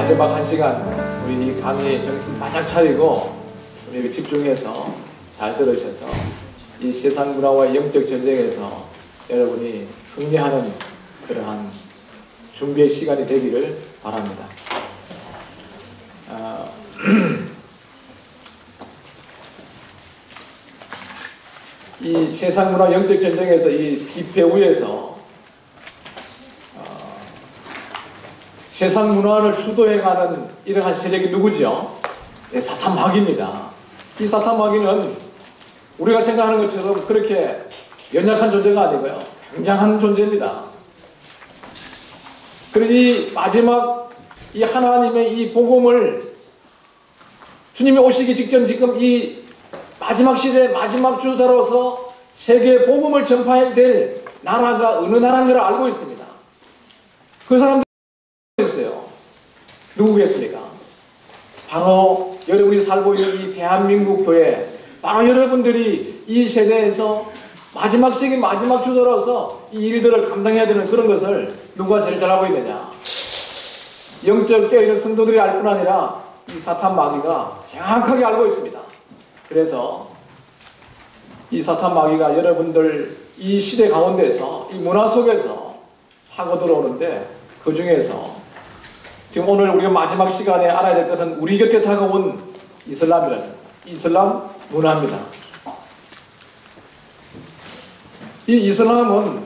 마지막 한 시간 우리 이 강의 정신 바짝 차리고 여기 집중해서 잘 들으셔서 이 세상 문화와 영적 전쟁에서 여러분이 승리하는 그러한 준비의 시간이 되기를 바랍니다. 이 세상 문화 영적 전쟁에서 이 기폐우에서 세상 문화를 수도해가는 이러한 세력이 누구죠? 네, 사탄 마귀입니다. 이 사탄 마귀는 우리가 생각하는 것처럼 그렇게 연약한 존재가 아니고요. 굉장한 존재입니다. 그래서 이 마지막 이 하나님의 이 복음을 주님이 오시기 직전 지금 이 마지막 시대 마지막 주자로서 세계에 복음을 전파해야 될 나라가 어느 나라인 걸 알고 있습니다. 그 사람들이 있어요. 누구겠습니까? 바로 여러분이 살고 있는 이 대한민국 교회, 바로 여러분들이 이 세대에서 마지막 세기 마지막 주자로서 이 일들을 감당해야 되는 그런 것을 누가 제일 잘하고 있느냐? 영적 깨어있는 성도들이 알 뿐 아니라 이 사탄 마귀가 정확하게 알고 있습니다. 그래서 이 사탄 마귀가 여러분들 이 시대 가운데서 이 문화 속에서 하고 들어오는데 그 중에서 지금 오늘 우리가 마지막 시간에 알아야 될 것은 우리 곁에 다가온 이슬람이라는 이슬람 문화입니다. 이 이슬람은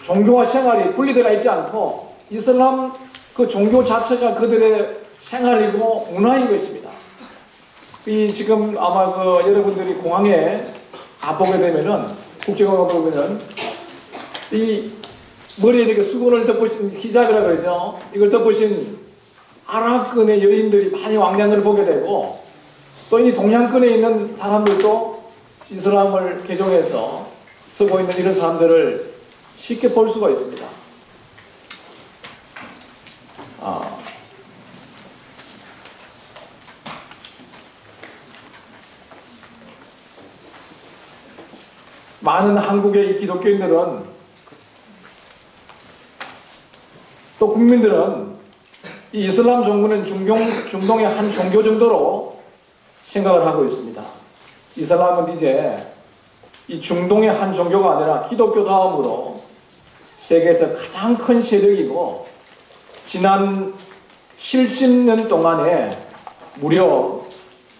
종교와 생활이 분리되어 있지 않고 이슬람 그 종교 자체가 그들의 생활이고 문화인 것입니다. 이 지금 아마 그 여러분들이 공항에 가보게 되면은 국제공항 가보면은 이 머리에 이렇게 수건을 덮으신 히잡이라 그러죠. 이걸 덮으신 아랍권의 여인들이 많이 왕래하는 걸 보게 되고 또 이 동양권에 있는 사람들도 이슬람을 개종해서 쓰고 있는 이런 사람들을 쉽게 볼 수가 있습니다. 많은 한국의 이 기독교인들은 또 국민들은 이 이슬람 종교는 중동의 한 종교 정도로 생각을 하고 있습니다. 이슬람은 이제 이 중동의 한 종교가 아니라 기독교 다음으로 세계에서 가장 큰 세력이고 지난 70년 동안에 무려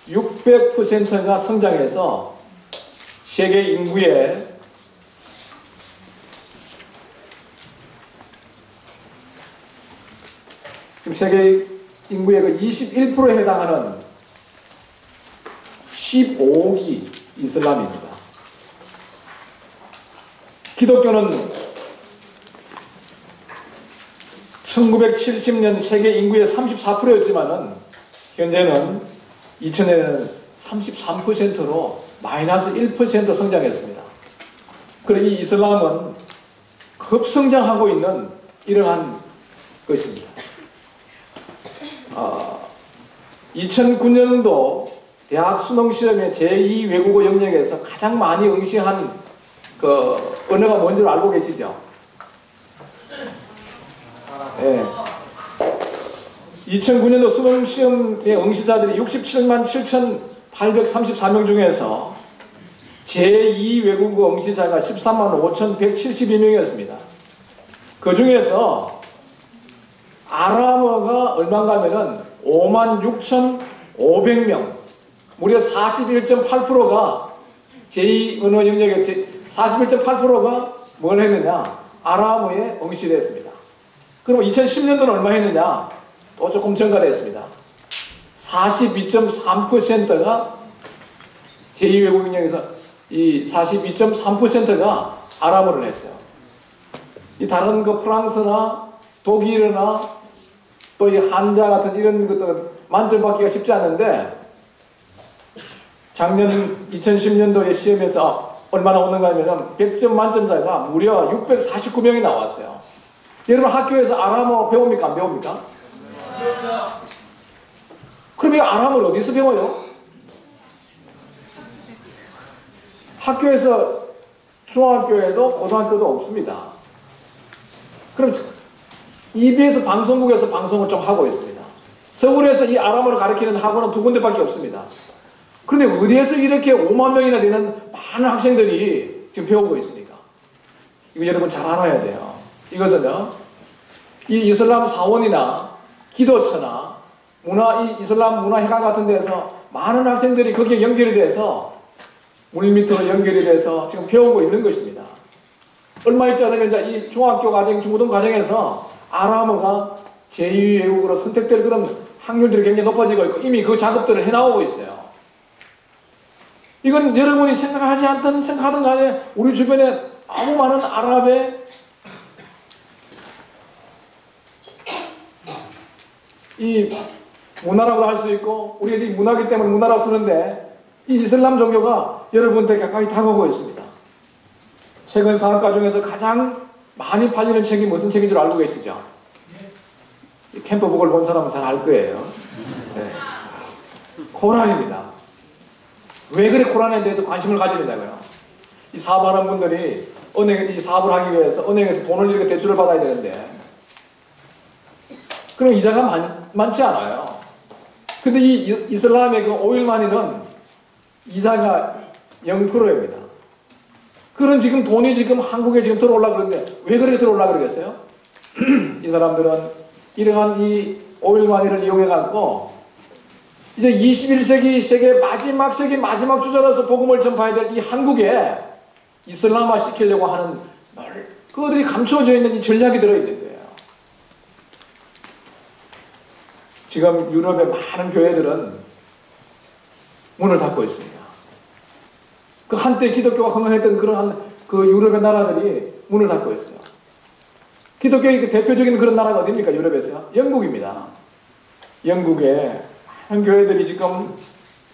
600%가 성장해서 세계 인구의 세계 인구의 그 21%에 해당하는 15억이 이슬람입니다. 기독교는 1970년 세계 인구의 34%였지만은 현재는 2000년에는 33%로 마이너스 1% 성장했습니다. 그리고 이 이슬람은 급성장하고 있는 이러한 것입니다. 2009년도 대학 수능 시험에 제2 외국어 영역에서 가장 많이 응시한 그 언어가 뭔지 알고 계시죠? 네. 2009년도 수능 시험의 응시자들이 67만 7,834명 중에서 제2 외국어 응시자가 13만 5,172명이었습니다. 그 중에서 아랍어가 얼마인가 하면은 5만 6,500명, 무려 41.8%가 제2 언어 영역의 41.8%가 뭘 했느냐? 아랍어에 응시를 했습니다. 그럼 2010년도는 얼마 했느냐? 또 조금 증가됐습니다. 42.3%가 제2 외국 영역에서 이 42.3%가 아랍어를 했어요. 이 다른 그 프랑스나 독일이나 또 이 한자 같은 이런 것들 만점 받기가 쉽지 않은데 작년 2010년도에 시험에서 얼마나 오는가 하면 100점 만점자가 무려 649명이 나왔어요. 여러분 학교에서 아랍어 배웁니까? 안 배웁니까? 그럼 이 아랍어를 어디서 배워요? 학교에서 중학교에도 고등학교도 없습니다. 그럼 EBS 방송국에서 방송을 좀 하고 있습니다. 서울에서 이 아람어를 가르치는 학원은 2군데밖에 없습니다. 그런데 어디에서 이렇게 5만 명이나 되는 많은 학생들이 지금 배우고 있습니까? 이거 여러분 잘 알아야 돼요. 이것은요, 이 이슬람 사원이나 기도처나 이 이슬람 문화회관 같은 데서 많은 학생들이 거기에 연결이 돼서 물밑으로 연결이 돼서 지금 배우고 있는 것입니다. 얼마 있지 않으면 이제 이 중학교 과정, 중고등 과정에서 아람어가 제2 외국어로 선택될 그런 확률들이 굉장히 높아지고 있고 이미 그 작업들을 해나오고 있어요. 이건 여러분이 생각하지 않든 생각하든 간에 우리 주변에 아무 많은 아랍의 이 문화라고 할 수 있고 우리가 이 문화기 때문에 문화라고 쓰는데 이 이슬람 종교가 여러분들 가까이 다가오고 있습니다. 최근 사학과 중에서 가장 많이 팔리는 책이 무슨 책인 줄 알고 계시죠? 캠프북을 본 사람은 잘 알 거예요. 네. 코란입니다. 왜 그래 코란에 대해서 관심을 가지느냐고요? 이 사업하는 분들이 은행에 이 사업을 하기 위해서 은행에서 돈을 이렇게 대출을 받아야 되는데 그럼 이자가 많지 않아요. 근데 이 이슬람의 그 오일마니는 이자가 0%입니다. 그런 지금 돈이 지금 한국에 지금 들어올라 그러는데 왜 그렇게 들어올라 그러겠어요? 이 사람들은 이러한 이 오일마니를 이용해갖고 이제 21세기 세계 마지막 주자로서 복음을 전파해야 될 이 한국에 이슬람화 시키려고 하는 그들이 감추어져 있는 이 전략이 들어있는 거예요. 지금 유럽의 많은 교회들은 문을 닫고 있습니다. 그 한때 기독교가 흥행했던 그러한 그 유럽의 나라들이 문을 닫고 있어요. 기독교의 대표적인 그런 나라가 어디입니까? 유럽에서요? 영국입니다. 영국에 한 교회들이 지금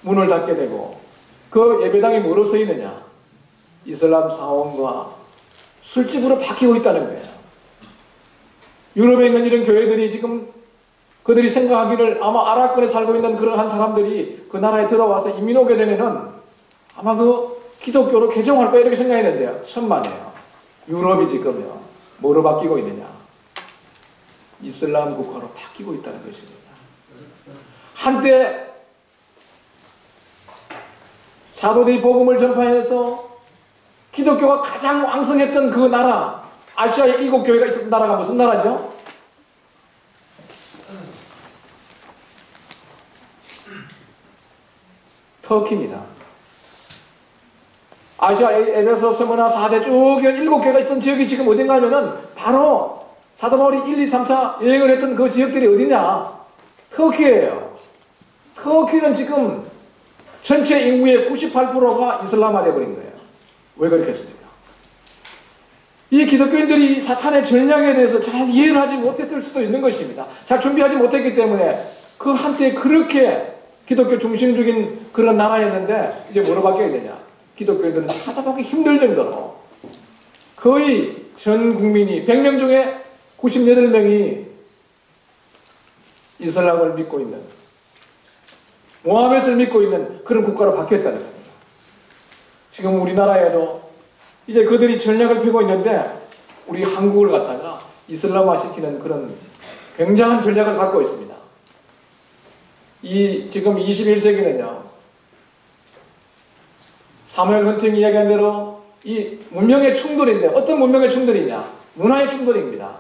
문을 닫게 되고 그 예배당이 뭐로 서 있느냐? 이슬람 사원과 술집으로 바뀌고 있다는 거예요. 유럽에 있는 이런 교회들이 지금 그들이 생각하기를 아마 아랍권에 살고 있는 그러한 사람들이 그 나라에 들어와서 이민 오게 되면은 아마 그 기독교로 개종할 거야 이렇게 생각했는데요. 천만에요. 유럽이 지금요. 뭐로 바뀌고 있느냐? 이슬람 국가로 바뀌고 있다는 것입니다. 한때 사도들이 복음을 전파해서 기독교가 가장 왕성했던 그 나라, 아시아에 7교회가 있었던 나라가 무슨 나라죠? 터키입니다. 아시아의 에베소, 스무나, 4대 쭉 7개가 있던 지역이 지금 어딘가 하면은 바로 사도 바울이 1, 2, 3, 4 여행을 했던 그 지역들이 어디냐? 터키예요. 터키는 지금 전체 인구의 98%가 이슬람화 되어버린 거예요. 왜 그렇겠습니까? 이 기독교인들이 사탄의 전략에 대해서 잘 이해를 하지 못했을 수도 있는 것입니다. 잘 준비하지 못했기 때문에 그 한때 그렇게 기독교 중심적인 그런 나라였는데 이제 뭐로 바뀌어야 기독교인들은 찾아보기 힘들 정도로 거의 전 국민이 100명 중에 98명이 이슬람을 믿고 있는 모하메드를 믿고 있는 그런 국가로 바뀌었다는 겁니다. 지금 우리나라에도 이제 그들이 전략을 펴고 있는데 우리 한국을 갖다가 이슬람화 시키는 그런 굉장한 전략을 갖고 있습니다. 이 지금 21세기는요. 사무엘 헌팅이 이야기한 대로 이 문명의 충돌인데 어떤 문명의 충돌이냐? 문화의 충돌입니다.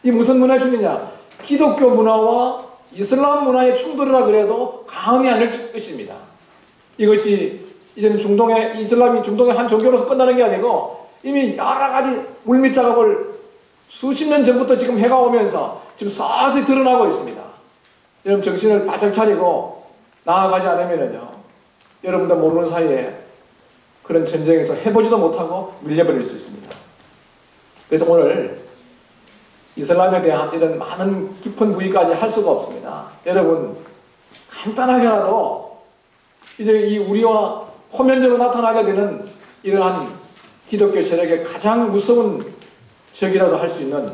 이 무슨 문화의 충돌이냐? 기독교 문화와 이슬람 문화의 충돌이라 그래도 과언이 아닐 것입니다. 이것이 이제는 이슬람이 중동의 한 종교로서 끝나는 게 아니고 이미 여러 가지 물밑 작업을 수십 년 전부터 지금 해가 오면서 지금 서서히 드러나고 있습니다. 여러분 정신을 바짝 차리고 나아가지 않으면요. 여러분도 모르는 사이에 그런 전쟁에서 해보지도 못하고 밀려버릴 수 있습니다. 그래서 오늘 이슬람에 대한 이런 많은 깊은 부위까지 할 수가 없습니다. 여러분 간단하게라도 이제 이 우리와 호면적으로 나타나게 되는 이러한 기독교 세력의 가장 무서운 적이라도 할 수 있는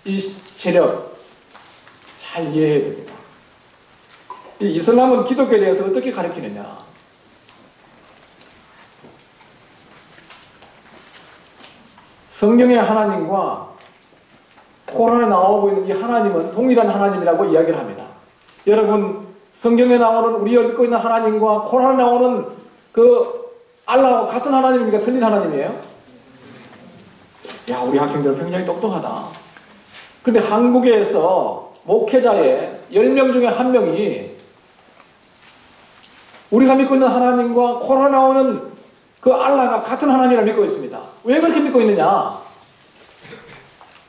이 세력 잘 이해해야 됩니다. 이 이슬람은 기독교에 대해서 어떻게 가르치느냐? 성경의 하나님과 코란에 나오고 있는 이 하나님은 동일한 하나님이라고 이야기를 합니다. 여러분, 성경에 나오는 우리가 믿고 있는 하나님과 코란에 나오는 그 알라하고 같은 하나님입니까? 틀린 하나님이에요? 야, 우리 학생들 굉장히 똑똑하다. 그런데 한국에서 목회자의 10명 중에 1명이 우리가 믿고 있는 하나님과 코란에 나오는 그 알라가 같은 하나님을 믿고 있습니다. 왜 그렇게 믿고 있느냐?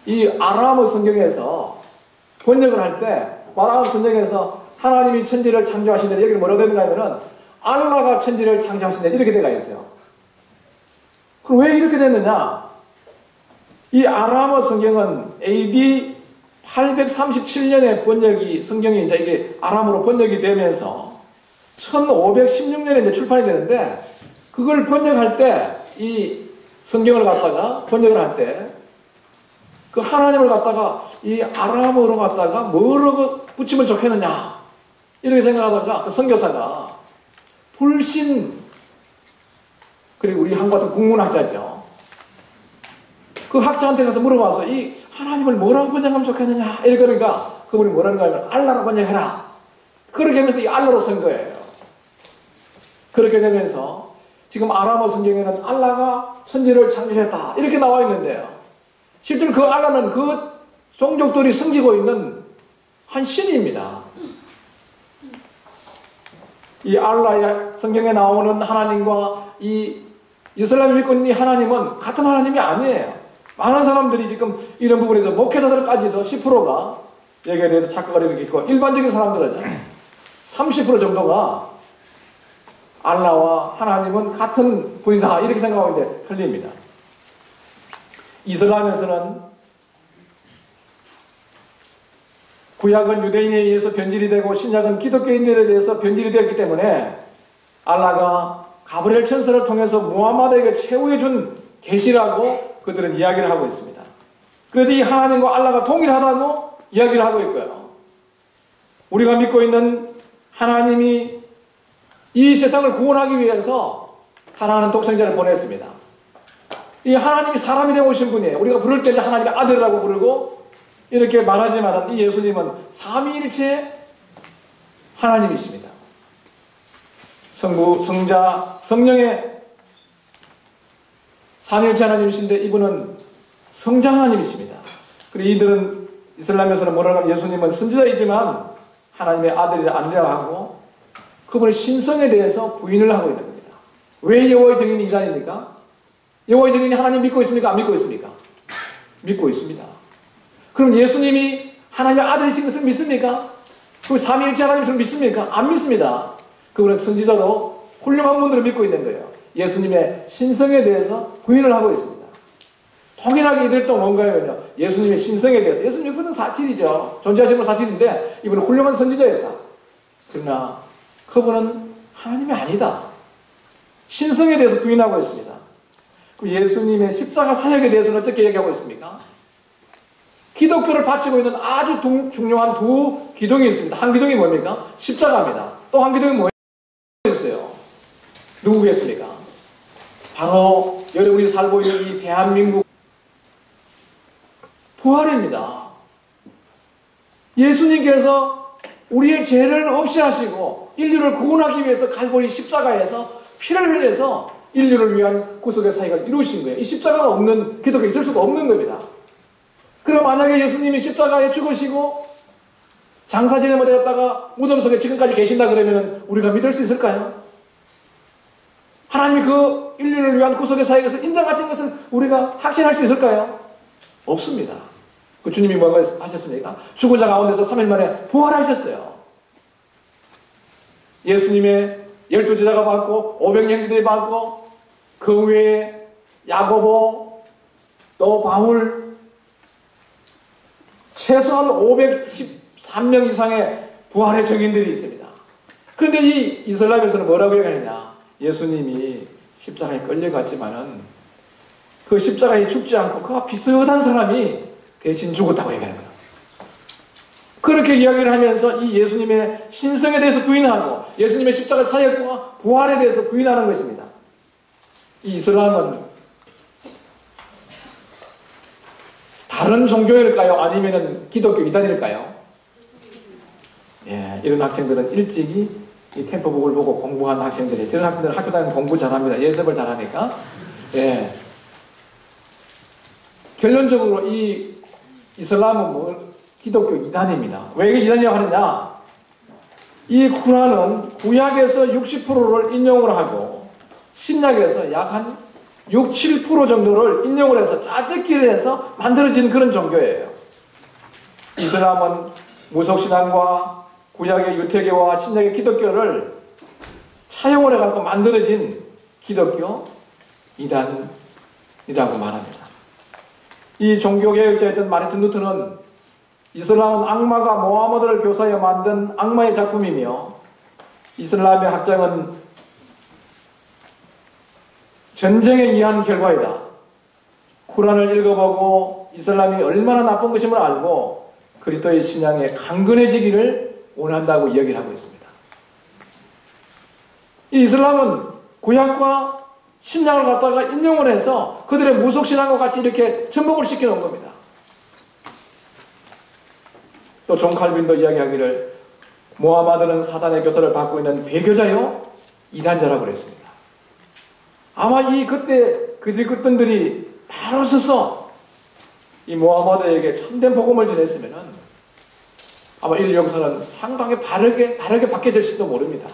이 아람어 성경에서 번역을 할 때 아람어 성경에서 하나님이 천지를 창조하신 데 여기는 뭐라고 되는가 하면은 알라가 천지를 창조하신 데 이렇게 되어 있어요. 그럼 왜 이렇게 됐느냐? 이 아람어 성경은 AD 837년에 번역이 성경이 이제 이게 아람어로 번역이 되면서 1516년에 이제 출판이 되는데 그걸 번역할 때 이 성경을 갖다가 번역을 할 때 그 하나님을 갖다가 이 아람어로 갖다가 뭐라고 붙이면 좋겠느냐 이렇게 생각하다가 그 선교사가 불신 그리고 우리 한국 같은 국문학자죠. 그 학자한테 가서 물어봐서 이 하나님을 뭐라고 번역하면 좋겠느냐 이렇게 그러니까 그분이 뭐라는가 하면 알라로 번역해라. 그렇게 하면서 이 알라로 쓴 거예요. 그렇게 되면서 지금 아람어 성경에는 알라가 천지를 창조했다 이렇게 나와 있는데요. 실제로 그 알라는 그 종족들이 섬기고 있는 한 신입니다. 이 알라의 성경에 나오는 하나님과 이 이슬람이 믿고 있는 이 하나님은 같은 하나님이 아니에요. 많은 사람들이 지금 이런 부분에서 목회자들까지도 10%가 여기에 대해서 착각을 이렇게 있고 일반적인 사람들은요 30% 정도가 알라와 하나님은 같은 분이다 이렇게 생각하고 있는데 틀립니다. 이슬람에서는 구약은 유대인에 의해서 변질이 되고 신약은 기독교인들에 대해서 변질이 되었기 때문에 알라가 가브리엘 천사를 통해서 무함마드에게 최후에 준 계시라고 그들은 이야기를 하고 있습니다. 그래도 이 하나님과 알라가 동일하다고 이야기를 하고 있고요. 우리가 믿고 있는 하나님이 이 세상을 구원하기 위해서 사랑하는 독생자를 보냈습니다. 이 하나님이 사람이 되어 오신 분이에요. 우리가 부를 때 하나님의 아들이라고 부르고 이렇게 말하지만 이 예수님은 삼위일체 하나님이십니다. 성부, 성자, 성령의 삼위일체 하나님이신데 이분은 성자 하나님이십니다. 그리고 이들은 이슬람에서는 뭐라고 하면 예수님은 선지자이지만 하나님의 아들이라 하고 그분의 신성에 대해서 부인을 하고 있는 겁니다. 왜 여호와의 증인이 이단입니까? 여호와의 증인이 하나님 믿고 있습니까? 안 믿고 있습니까? 믿고 있습니다. 그럼 예수님이 하나님의 아들이신 것을 믿습니까? 그 삼위일체 하나님을 믿습니까? 안 믿습니다. 그분은 선지자로 훌륭한 분들을 믿고 있는 거예요. 예수님의 신성에 대해서 부인을 하고 있습니다. 통일하게 이들 또 뭔가요? 예수님의 신성에 대해서 예수님 역사는 사실이죠. 존재하시는 건 사실인데 이분은 훌륭한 선지자였다. 그러나 그분은 하나님이 아니다. 신성에 대해서 부인하고 있습니다. 예수님의 십자가 사역에 대해서는 어떻게 얘기하고 있습니까? 기독교를 바치고 있는 아주 중요한 두 기둥이 있습니다. 한 기둥이 뭡니까? 십자가입니다. 또 한 기둥이 뭐였어요? 누구겠습니까? 바로 여러분이 살고 있는 이 대한민국 부활입니다. 예수님께서 우리의 죄를 없이 하시고 인류를 구원하기 위해서 갈보리 십자가에서 피를 흘려서 인류를 위한 구속의 사역을 이루신 거예요. 이 십자가가 없는 기독교가 있을 수가 없는 겁니다. 그럼 만약에 예수님이 십자가에 죽으시고 장사지내마 되었다가 무덤 속에 지금까지 계신다 그러면 우리가 믿을 수 있을까요? 하나님이 그 인류를 위한 구속의 사역에서 인정하신 것을 우리가 확신할 수 있을까요? 없습니다. 그 주님이 뭐가 하셨습니까? 죽은 자 가운데서 3일 만에 부활하셨어요. 예수님의 12제자가 받고 500형제들이 받고 그 외에 야고보 또 바울 최소한 513명 이상의 부활의 증인들이 있습니다. 그런데 이 이슬람에서는 뭐라고 얘기하느냐? 예수님이 십자가에 끌려갔지만은 그 십자가에 죽지 않고 그와 비슷한 사람이 대신 죽었다고 얘기하는 거예요. 그렇게 이야기를 하면서 이 예수님의 신성에 대해서 부인하고 예수님의 십자가 사역과 부활에 대해서 부인하는 것입니다. 이 이슬람은 다른 종교일까요? 아니면은 기독교 이단일까요? 예, 이런 학생들은 일찍이 이 템포북을 보고 공부한 학생들이, 이런 학생들은 학교 다니면 공부 잘합니다. 예습을 잘하니까. 예. 결론적으로 이 이슬람은 뭐 기독교 이단입니다. 왜 이게 이단이라고 하느냐? 이 쿠란은 구약에서 60%를 인용을 하고 신약에서 약 한 6, 7% 정도를 인용을 해서 짜집기를 해서 만들어진 그런 종교예요. 이슬람은 무속신앙과 구약의 유태교와 신약의 기독교를 차용을 해갖고 만들어진 기독교 이단이라고 말합니다. 이 종교개혁자였던 마르틴 루터는 이슬람은 악마가 모하머드를 교사하여 만든 악마의 작품이며 이슬람의 확장은 전쟁에 의한 결과이다. 쿠란을 읽어보고 이슬람이 얼마나 나쁜 것임을 알고 그리스도의 신앙에 강건해지기를 원한다고 이야기를 하고 있습니다. 이 이슬람은 구약과 신약을 갖다가 인용을 해서 그들의 무속신앙과 같이 이렇게 접목을 시켜놓은 겁니다. 또 존 칼빈도 이야기하기를 모하마드는 사단의 교사를 받고 있는 배교자요 이단자라고 그랬습니다. 아마 이 그때 그들 그분들이 바로 서서 이 모하마드에게 참된 복음을 전했으면은 아마 인류 역사는 상당히 다르게 바뀌어질지도 모릅니다.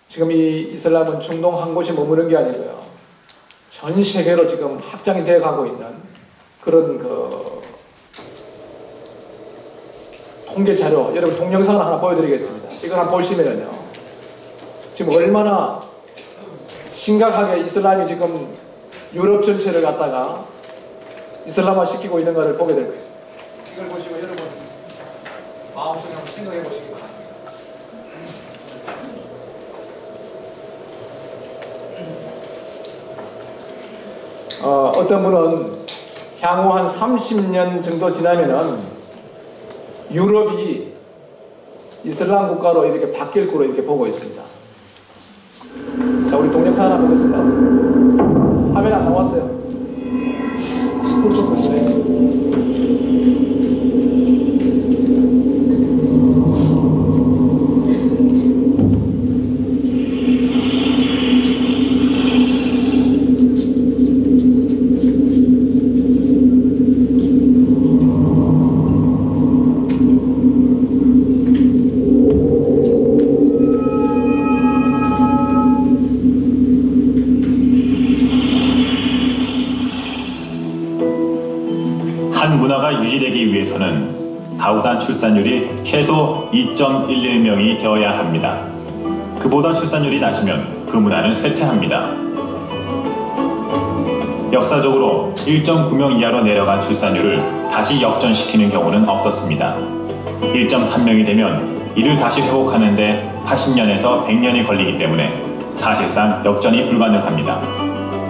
지금 이 이슬람은 중동 한 곳이 머무는 게 아니고요. 전 세계로 지금 확장이 되어 가고 있는 그런 통계 자료, 여러분 동영상을 하나 보여드리겠습니다. 이걸 한번 보시면요. 지금 얼마나 심각하게 이슬람이 지금 유럽 전체를 갖다가 이슬람화 시키고 있는가를 보게 될 것입니다. 이걸 보시고 여러분 마음속에 한번 생각해 보시기 바랍니다. 어떤 분은 향후 한 30년 정도 지나면은 유럽이 이슬람 국가로 이렇게 바뀔 거로 이렇게 보고 있습니다. 자, 우리 동영상 하나 보겠습니다. 화면 안 나왔어요. 좀 보시네. 유지되기 위해서는 가구단 출산율이 최소 2.11명이 되어야 합니다. 그보다 출산율이 낮으면 그 문화는 쇠퇴합니다. 역사적으로 1.9명 이하로 내려간 출산율을 다시 역전시키는 경우는 없었습니다. 1.3명이 되면 이를 다시 회복하는데 80년에서 100년이 걸리기 때문에 사실상 역전이 불가능합니다.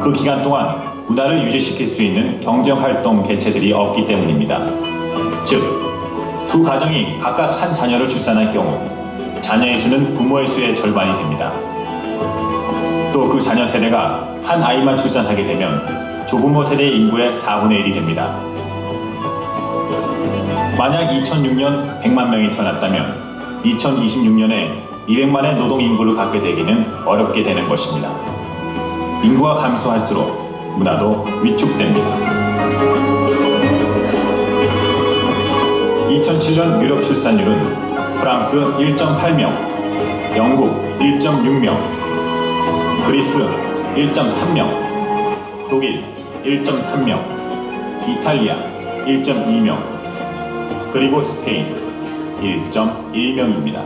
그 기간 동안 문화를 유지시킬 수 있는 경제활동 개체들이 없기 때문입니다. 즉, 두 가정이 각각 한 자녀를 출산할 경우 자녀의 수는 부모의 수의 절반이 됩니다. 또 그 자녀 세대가 한 아이만 출산하게 되면 조부모 세대의 인구의 4분의 1이 됩니다. 만약 2006년 100만 명이 태어났다면 2026년에 200만의 노동인구를 갖게 되기는 어렵게 되는 것입니다. 인구가 감소할수록 문화도 위축됩니다. 2007년 유럽 출산율은 프랑스 1.8명, 영국 1.6명, 그리스 1.3명, 독일 1.3명, 이탈리아 1.2명, 그리고 스페인 1.1명입니다.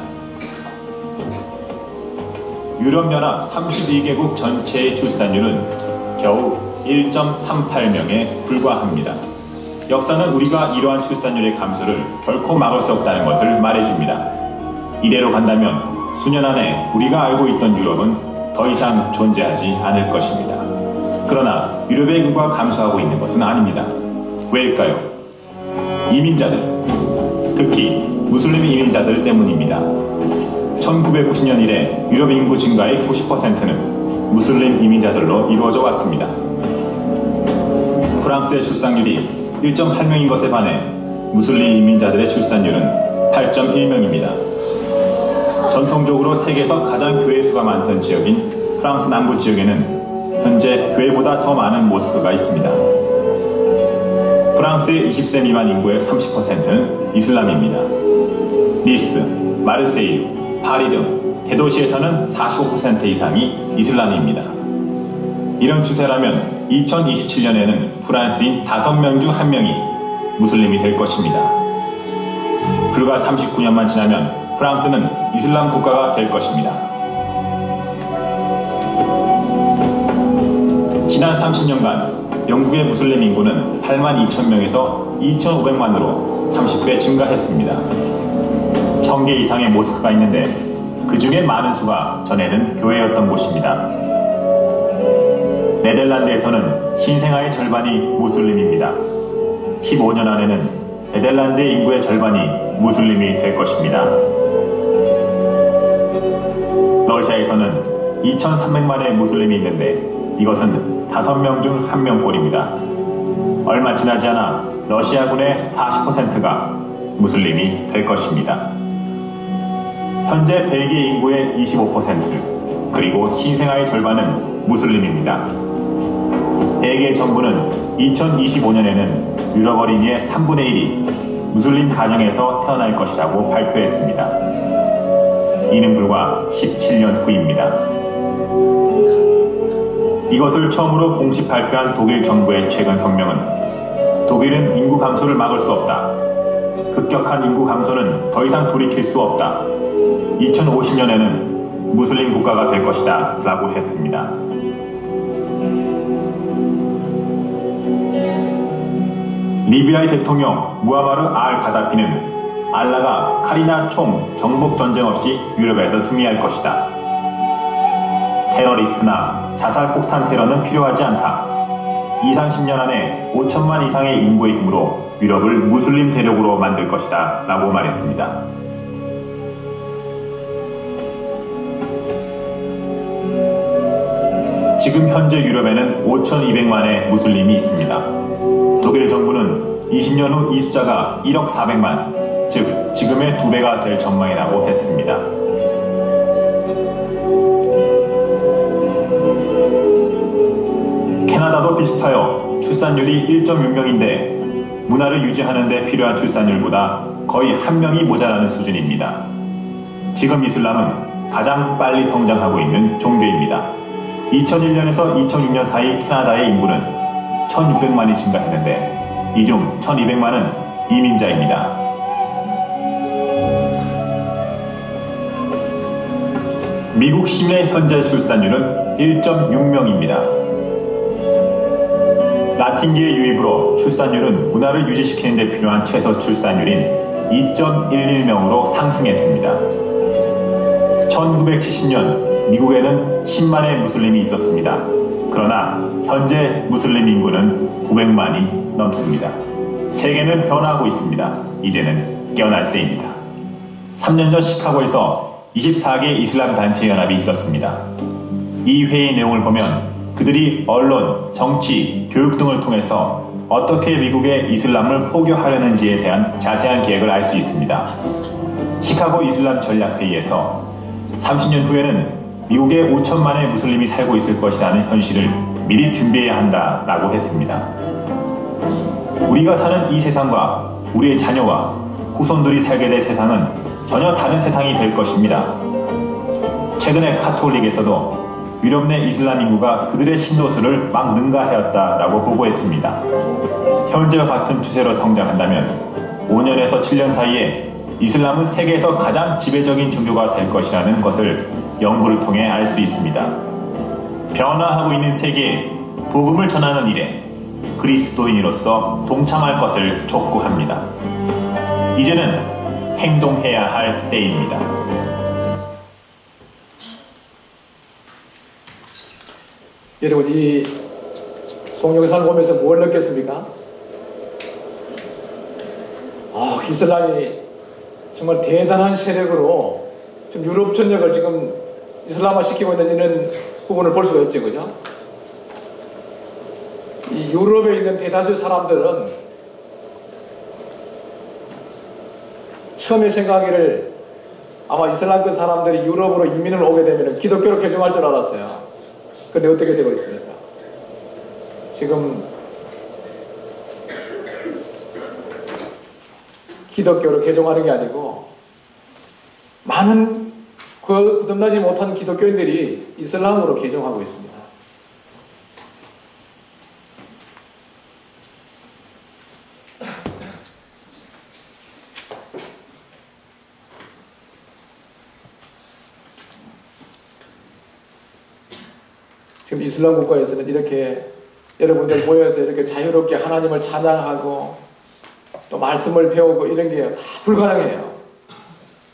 유럽연합 32개국 전체의 출산율은 겨우 1.38명에 불과합니다. 역사는 우리가 이러한 출산율의 감소를 결코 막을 수 없다는 것을 말해줍니다. 이대로 간다면 수년 안에 우리가 알고 있던 유럽은 더 이상 존재하지 않을 것입니다. 그러나 유럽의 인구가 감소하고 있는 것은 아닙니다. 왜일까요? 이민자들, 특히 무슬림 이민자들 때문입니다. 1990년 이래 유럽 인구 증가의 90%는 무슬림 이민자들로 이루어져 왔습니다. 프랑스의 출산율이 1.8명인 것에 반해 무슬림 이민자들의 출산율은 8.1명입니다. 전통적으로 세계에서 가장 교회 수가 많던 지역인 프랑스 남부 지역에는 현재 교회보다 더 많은 모스크가 있습니다. 프랑스의 20세 미만 인구의 30%는 이슬람입니다. 니스, 마르세유, 파리 등 대도시에서는 45% 이상이 이슬람입니다. 이런 추세라면 2027년에는 프랑스인 5명 중 1명이 무슬림이 될 것입니다. 불과 39년만 지나면 프랑스는 이슬람 국가가 될 것입니다. 지난 30년간 영국의 무슬림 인구는 8만 2천 명에서 2,500만으로 30배 증가했습니다. 1000개 이상의 모스크가 있는데 그 중에 많은 수가 전에는 교회였던 곳입니다. 네덜란드에서는 신생아의 절반이 무슬림입니다. 15년 안에는 네덜란드의 인구의 절반이 무슬림이 될 것입니다. 러시아에서는 2,300만의 무슬림이 있는데 이것은 5명 중 1명꼴입니다. 얼마 지나지 않아 러시아군의 40%가 무슬림이 될 것입니다. 현재 벨기에 인구의 25% 그리고 신생아의 절반은 무슬림입니다. 벨기에 정부는 2025년에는 유럽 어린이의 3분의 1이 무슬림 가정에서 태어날 것이라고 발표했습니다. 이는 불과 17년 후입니다. 이것을 처음으로 공식 발표한 독일 정부의 최근 성명은 독일은 인구 감소를 막을 수 없다. 급격한 인구 감소는 더 이상 돌이킬 수 없다. 2050년에는 무슬림 국가가 될 것이다 라고 했습니다. 리비아의 대통령 무아마르 알 가다피는 알라가 칼이나 총, 정복 전쟁 없이 유럽에서 승리할 것이다. 테러리스트나 자살 폭탄 테러는 필요하지 않다. 20-30년 안에 5천만 이상의 인구의 힘으로 유럽을 무슬림 대륙으로 만들 것이다 라고 말했습니다. 지금 현재 유럽에는 5,200만의 무슬림이 있습니다. 독일 정부는 20년 후 이 숫자가 1억 400만, 즉 지금의 2배가 될 전망이라고 했습니다. 캐나다도 비슷하여 출산율이 1.6명인데 문화를 유지하는 데 필요한 출산율보다 거의 1명이 모자라는 수준입니다. 지금 이슬람은 가장 빨리 성장하고 있는 종교입니다. 2001년에서 2006년 사이 캐나다의 인구는 1,600만이 증가했는데 이 중 1,200만은 이민자입니다. 미국 시민의 현재 출산율은 1.6명입니다. 라틴계의 유입으로 출산율은 문화를 유지시키는 데 필요한 최소 출산율인 2.11명으로 상승했습니다. 1970년 미국에는 10만의 무슬림이 있었습니다. 그러나 현재 무슬림 인구는 900만이 넘습니다. 세계는 변화하고 있습니다. 이제는 깨어날 때입니다. 3년 전 시카고에서 24개 이슬람 단체 연합이 있었습니다. 이 회의 내용을 보면 그들이 언론, 정치, 교육 등을 통해서 어떻게 미국의 이슬람을 포교하려는지에 대한 자세한 계획을 알 수 있습니다. 시카고 이슬람 전략회의에서 30년 후에는 미국에 5천만의 무슬림이 살고 있을 것이라는 현실을 미리 준비해야 한다라고 했습니다. 우리가 사는 이 세상과 우리의 자녀와 후손들이 살게 될 세상은 전혀 다른 세상이 될 것입니다. 최근에 카톨릭에서도 유럽 내 이슬람 인구가 그들의 신도수를 막 능가하였다라고 보고했습니다. 현재와 같은 추세로 성장한다면 5년에서 7년 사이에 이슬람은 세계에서 가장 지배적인 종교가 될 것이라는 것을 연구를 통해 알 수 있습니다. 변화하고 있는 세계에 복음을 전하는 일에 그리스도인으로서 동참할 것을 촉구합니다. 이제는 행동해야 할 때입니다. 여러분, 이 송영상을 보면서 뭘 느꼈습니까? 이슬람이 정말 대단한 세력으로 지금 유럽 전역을 지금 이슬람화 시키고 있는 이런 부분을 볼 수가 있죠, 그죠? 이 유럽에 있는 대다수의 사람들은 처음에 생각하기를 아마 이슬람권 사람들이 유럽으로 이민을 오게 되면 기독교로 개종할 줄 알았어요. 근데 어떻게 되고 있습니까? 지금 기독교로 개종하는 게 아니고 많은 거듭나지 못한 기독교인들이 이슬람으로 개종하고 있습니다. 지금 이슬람 국가에서는 이렇게 여러분들 모여서 이렇게 자유롭게 하나님을 찬양하고 또 말씀을 배우고 이런 게 다 불가능해요.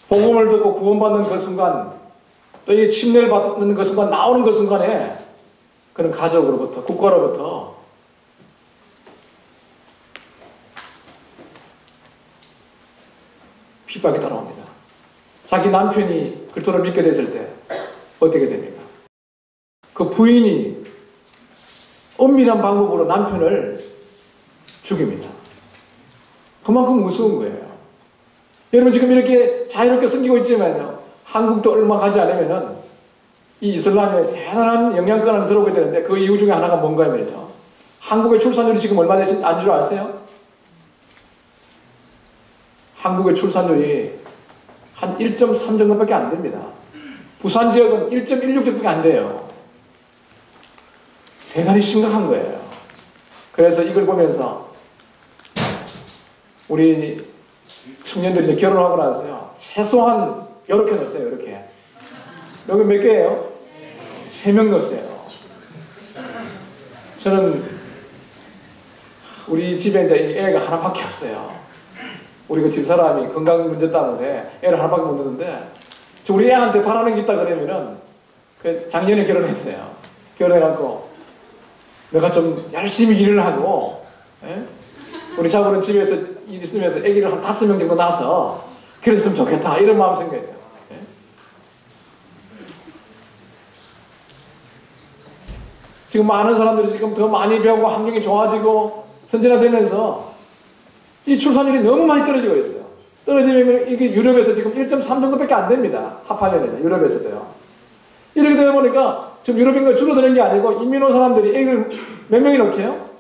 복음을 듣고 구원받는 그 순간, 또 이게 침례를 받는 그 순간, 나오는 그 순간에 그는 가족으로부터, 국가로부터 핍박이 따라옵니다. 자기 남편이 그리스도를 믿게 됐을 때 어떻게 됩니까? 그 부인이 엄밀한 방법으로 남편을 죽입니다. 그만큼 무서운 거예요. 여러분 지금 이렇게 자유롭게 섬기고 있지만요, 한국도 얼마 가지 않으면은 이 이슬람에 대단한 영향권을 들어오게 되는데 그 이유 중에 하나가 뭔가 하면요, 한국의 출산율이 지금 얼마 되지 않은 줄 아세요? 한국의 출산율이 한 1.3 정도밖에 안 됩니다. 부산 지역은 1.16 정도밖에 안 돼요. 대단히 심각한 거예요. 그래서 이걸 보면서 우리 청년들이 이제 결혼을 하고 나서요, 최소한 이렇게 넣었어요. 이렇게 여기 몇 개예요? 3명 넣었어요. 저는 우리 집에 이제 애가 하나밖에 없어요. 우리 그 집사람이 건강 문제 때문에 애를 하나밖에 못 넣는데, 우리 애한테 바라는 게 있다 그러면은 그 작년에 결혼했어요. 결혼해갖고 내가 좀 열심히 일을 하고, 예? 우리 자부는 집에서 일 있으면서 아기를 한 5명 정도 낳아서 그랬으면 좋겠다, 이런 마음 생각했어요. 예? 지금 많은 사람들이 지금 더 많이 배우고 환경이 좋아지고 선진화되면서 이 출산율이 너무 많이 떨어지고 있어요. 떨어지면 이게 유럽에서 지금 1.3 정도밖에 안 됩니다. 합하면은 유럽에서도요. 이렇게 되다 보니까 지금 유럽 인구가 줄어드는 게 아니고 이민 온 사람들이 애를 몇 명이 낳지요?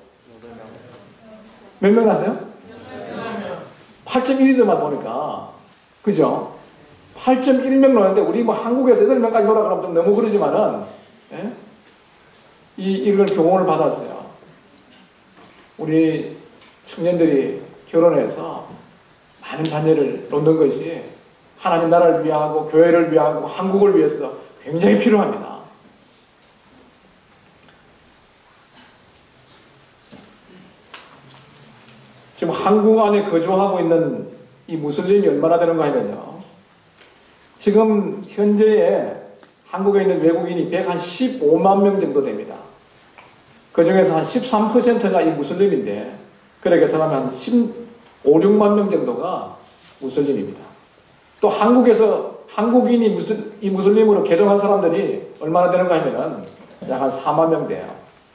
몇 명 낳았어요? 8.1이더만 보니까, 그죠? 8.1명 낳았는데 우리 뭐 한국에서 8명까지 오라 그러면 좀 너무 그러지만은, 예? 이걸 교훈을 받았어요. 우리 청년들이 결혼해서 많은 자녀를 놓는 것이 하나님 나라를 위하고 교회를 위하고 한국을 위해서 굉장히 필요합니다. 지금 한국 안에 거주하고 있는 이 무슬림이 얼마나 되는가 하면요, 지금 현재에 한국에 있는 외국인이 115만 명 정도 됩니다. 그 중에서 한 13%가 이 무슬림인데, 그렇게 생각하면 한 15, 6만 명 정도가 무슬림입니다. 또 한국에서 한국인이 이 무슬림으로 개종한 사람들이 얼마나 되는가 하면은 약 한 4만 명 돼요.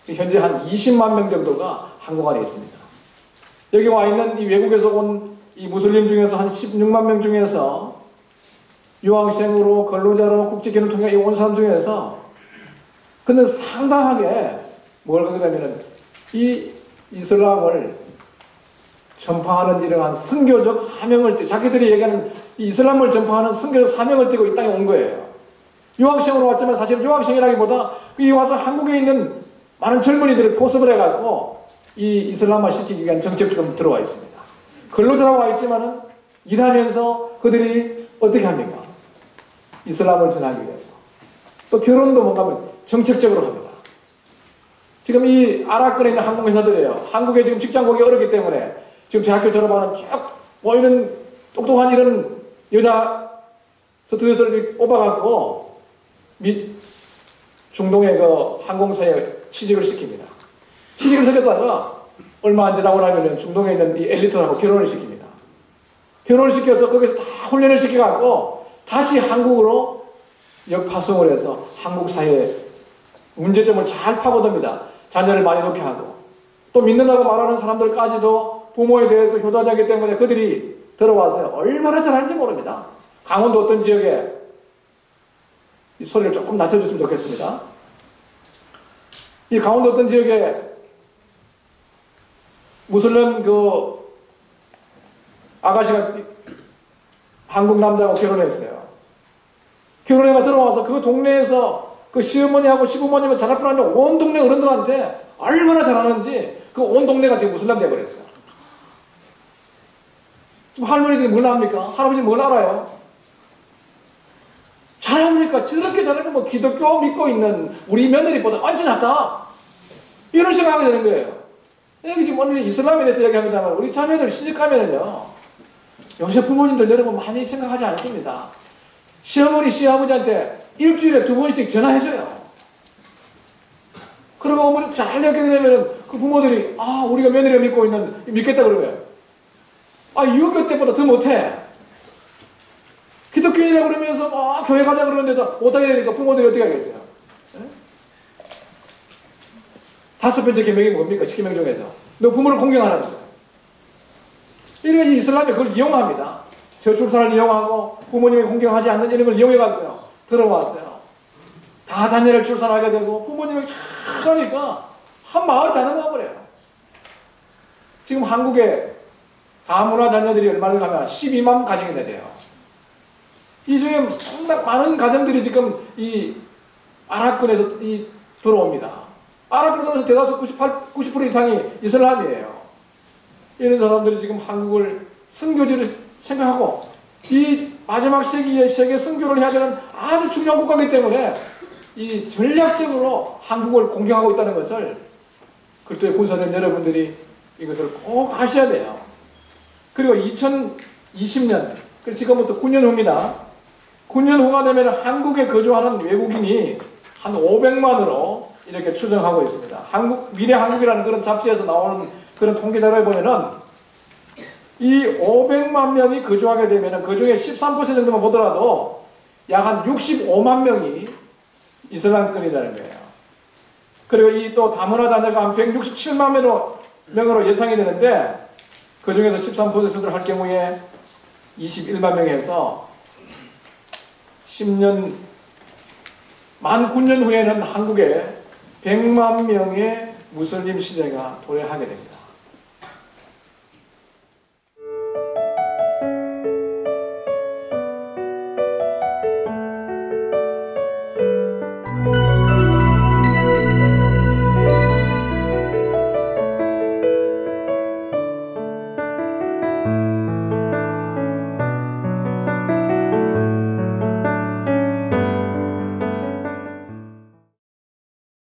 현재 한 20만 명 정도가 한국 안에 있습니다. 여기 와 있는 이 외국에서 온 이 무슬림 중에서 한 16만 명 중에서 유학생으로 근로자로 국제결혼 통해 온 사람 중에서 근데 상당하게 뭘 그러냐면은 이 이슬람을 전파하는 이러한 선교적 사명을 자기들이 얘기하는 이 이슬람을 전파하는 선교적 사명을 띠고 이 땅에 온 거예요. 유학생으로 왔지만 사실 유학생이라기보다 이 와서 한국에 있는 많은 젊은이들을 포섭을 해가지고 이 이슬람화 시키기 위한 정책도 좀 들어와 있습니다. 근로자라고 와 있지만은 일하면서 그들이 어떻게 합니까? 이슬람을 전하기 위해서. 또 결혼도 뭔가 하면 정책적으로 합니다. 지금 이 아랍권에 있는 항공회사들이에요. 한국에 지금 직장 구하기 어렵기 때문에 지금 대학교 졸업하는 쭉 뭐 이런 똑똑한 이런 여자 스튜디오를 뽑아갖고 중동의 그 항공사에 취직을 시킵니다. 취직을 시켰다가 얼마 안 지나고 나면 중동에 있는 이 엘리트하고 결혼을 시킵니다. 결혼을 시켜서 거기서 다 훈련을 시켜갖고 다시 한국으로 역파송을 해서 한국 사회의 문제점을 잘 파고듭니다. 자녀를 많이 놓게 하고 또 믿는다고 말하는 사람들까지도 부모에 대해서 효도하기 때문에 그들이 들어와서 얼마나 잘하는지 모릅니다. 강원도 어떤 지역에 이 소리를 조금 낮춰줬으면 좋겠습니다. 이 강원도 어떤 지역에 무슬림 그 아가씨가 한국 남자하고 결혼했어요. 결혼해가 들어와서 그 동네에서 그 시어머니하고 시부모님을 잘할 뿐 아니라 온 동네 어른들한테 얼마나 잘하는지 그 온 동네가 지금 무슬림 돼버렸어요. 지금 할머니들이 뭘 압니까? 할아버지 뭘 알아요? 잘합니까? 저렇게 잘하는 뭐 기독교 믿고 있는 우리 며느리보다 완전 낫다. 이런 생각하게 되는 거예요. 여기 지금 오늘 이슬람에 대해서 얘기합니다만 우리 자매들 시집가면은요. 요새 부모님들 여러분 많이 생각하지 않습니다. 시어머니, 시아버지한테 일주일에 2번씩 전화해줘요. 그리고 어머니 잘 얘기하게 되면은 그 부모들이 우리가 며느리가 믿겠다 그러면 유교 때보다 더 못해. 기독교인이라고 그러면서 교회 가자 그러는데도 못하게 되니까 부모들이 어떻게 하겠어요? 네? 5번째 계명이 뭡니까? 10계명 중에서 너 부모를 공경하라는 거예요. 이런 이슬람이 그걸 이용합니다. 저출산을 이용하고 부모님이 공경하지 않는 이런 걸 이용해가지고요. 들어왔어요. 다 자녀를 출산하게 되고 부모님이 착하니까 한 마을 다 넘어가버려요. 지금 한국에 다문화 자녀들이 얼마나 가면 12만 가정이 되세요. 이 중에 상당히 많은 가정들이 지금 이 아랍권에서 들어옵니다. 아랍권에서 대다수 90% 이상이 이슬람이에요. 이런 사람들이 지금 한국을 선교지를 생각하고 이 마지막 세기에 세계 선교를 해야 되는 아주 중요한 국가이기 때문에 이 전략적으로 한국을 공격하고 있다는 것을 그때 군사된 여러분들이 이것을 꼭 아셔야 돼요. 그리고 2020년, 지금부터 9년 후입니다. 9년 후가 되면 한국에 거주하는 외국인이 한 500만으로 이렇게 추정하고 있습니다. 미래 한국이라는 그런 잡지에서 나오는 그런 통계 자료에 보면은 이 500만 명이 거주하게 되면은 그 중에 13% 정도만 보더라도 약 한 65만 명이 이슬람권이라는 거예요. 그리고 이 또 다문화 자녀가 한 167만 명으로 예상이 되는데 그 중에서 13%를 할 경우에 21만 명에서 10년, 만 9년 후에는 한국에 100만 명의 무슬림 시대가 도래하게 됩니다.